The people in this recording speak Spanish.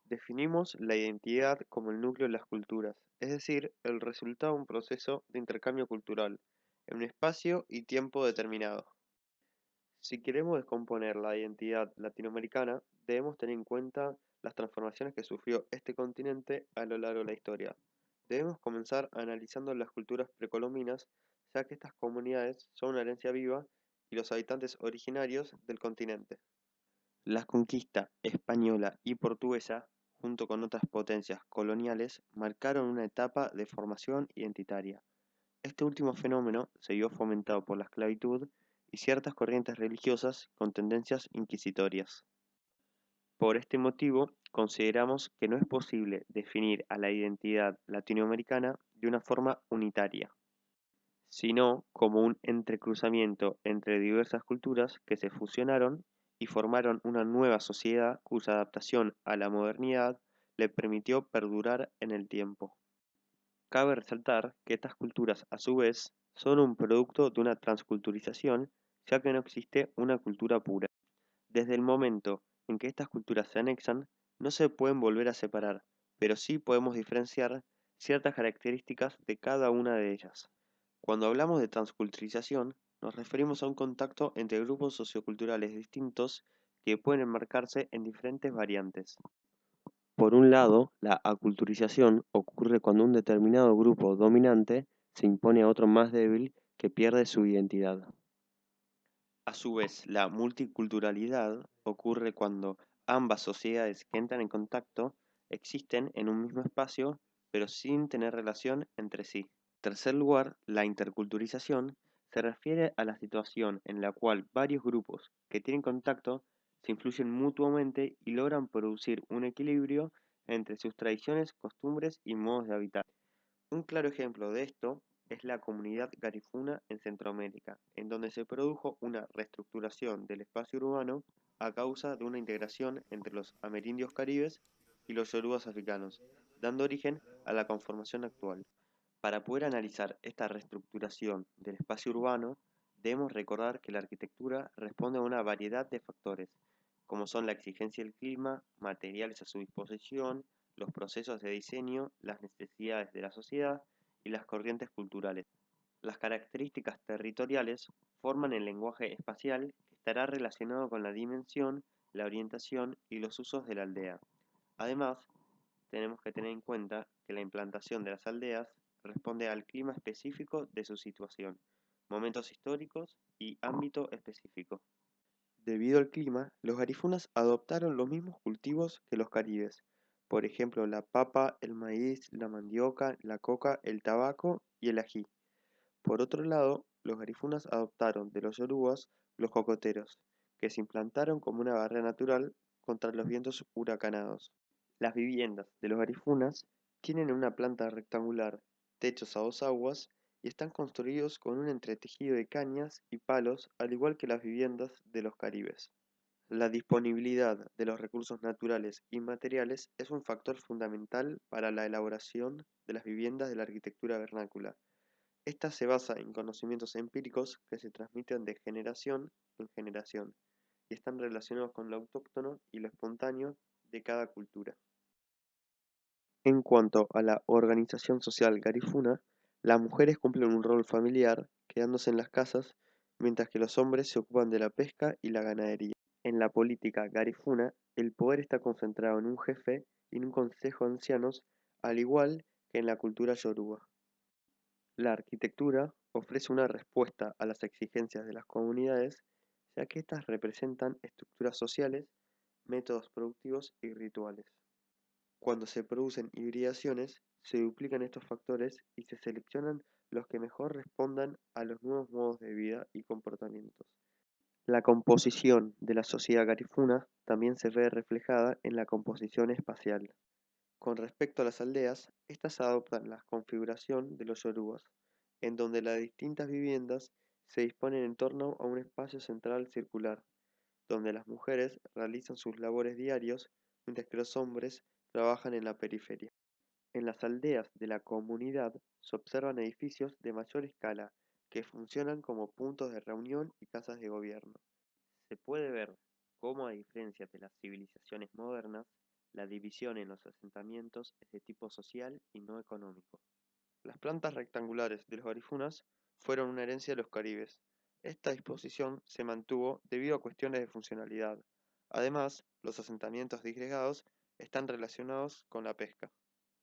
Definimos la identidad como el núcleo de las culturas, es decir, el resultado de un proceso de intercambio cultural en un espacio y tiempo determinado. Si queremos descomponer la identidad latinoamericana, debemos tener en cuenta las transformaciones que sufrió este continente a lo largo de la historia. Debemos comenzar analizando las culturas precolombinas, ya que estas comunidades son una herencia viva y los habitantes originarios del continente. La conquista española y portuguesa, junto con otras potencias coloniales, marcaron una etapa de formación identitaria. Este último fenómeno se vio fomentado por la esclavitud y ciertas corrientes religiosas con tendencias inquisitorias. Por este motivo, consideramos que no es posible definir a la identidad latinoamericana de una forma unitaria, sino como un entrecruzamiento entre diversas culturas que se fusionaron y formaron una nueva sociedad cuya adaptación a la modernidad le permitió perdurar en el tiempo. Cabe resaltar que estas culturas, a su vez, son un producto de una transculturización, ya que no existe una cultura pura. Desde el momento en que estas culturas se anexan, no se pueden volver a separar, pero sí podemos diferenciar ciertas características de cada una de ellas. Cuando hablamos de transculturización, nos referimos a un contacto entre grupos socioculturales distintos que pueden enmarcarse en diferentes variantes. Por un lado, la aculturización ocurre cuando un determinado grupo dominante se impone a otro más débil que pierde su identidad. A su vez, la multiculturalidad ocurre cuando ambas sociedades que entran en contacto existen en un mismo espacio, pero sin tener relación entre sí. En tercer lugar, la interculturalización se refiere a la situación en la cual varios grupos que tienen contacto se influyen mutuamente y logran producir un equilibrio entre sus tradiciones, costumbres y modos de habitar. Un claro ejemplo de esto es la comunidad garifuna en Centroamérica, en donde se produjo una reestructuración del espacio urbano a causa de una integración entre los amerindios caribes y los yorubas africanos, dando origen a la conformación actual. Para poder analizar esta reestructuración del espacio urbano, debemos recordar que la arquitectura responde a una variedad de factores, como son la exigencia del clima, materiales a su disposición, los procesos de diseño, las necesidades de la sociedad y las corrientes culturales. Las características territoriales forman el lenguaje espacial que estará relacionado con la dimensión, la orientación y los usos de la aldea. Además, tenemos que tener en cuenta que la implantación de las aldeas responde al clima específico de su situación, momentos históricos y ámbito específico. Debido al clima, los garífunas adoptaron los mismos cultivos que los caribes, por ejemplo la papa, el maíz, la mandioca, la coca, el tabaco y el ají. Por otro lado, los garífunas adoptaron de los yorubas los cocoteros, que se implantaron como una barrera natural contra los vientos huracanados. Las viviendas de los garifunas tienen una planta rectangular, techos a dos aguas y están construidos con un entretejido de cañas y palos al igual que las viviendas de los caribes. La disponibilidad de los recursos naturales y materiales es un factor fundamental para la elaboración de las viviendas de la arquitectura vernácula. Esta se basa en conocimientos empíricos que se transmiten de generación en generación y están relacionados con lo autóctono y lo espontáneo de cada cultura. En cuanto a la organización social garifuna, las mujeres cumplen un rol familiar, quedándose en las casas, mientras que los hombres se ocupan de la pesca y la ganadería. En la política garifuna, el poder está concentrado en un jefe y en un consejo de ancianos, al igual que en la cultura yoruba. La arquitectura ofrece una respuesta a las exigencias de las comunidades, ya que éstas representan estructuras sociales, métodos productivos y rituales. Cuando se producen hibridaciones, se duplican estos factores y se seleccionan los que mejor respondan a los nuevos modos de vida y comportamientos. La composición de la sociedad garifuna también se ve reflejada en la composición espacial. Con respecto a las aldeas, estas adoptan la configuración de los yorubas, en donde las distintas viviendas se disponen en torno a un espacio central circular, donde las mujeres realizan sus labores diarios, mientras que los hombres trabajan en la periferia. En las aldeas de la comunidad se observan edificios de mayor escala que funcionan como puntos de reunión y casas de gobierno. Se puede ver cómo, a diferencia de las civilizaciones modernas, La división en los asentamientos es de tipo social y no económico. Las plantas rectangulares de los garifunas fueron una herencia de los caribes. Esta disposición se mantuvo debido a cuestiones de funcionalidad. Además, los asentamientos disgregados están relacionados con la pesca.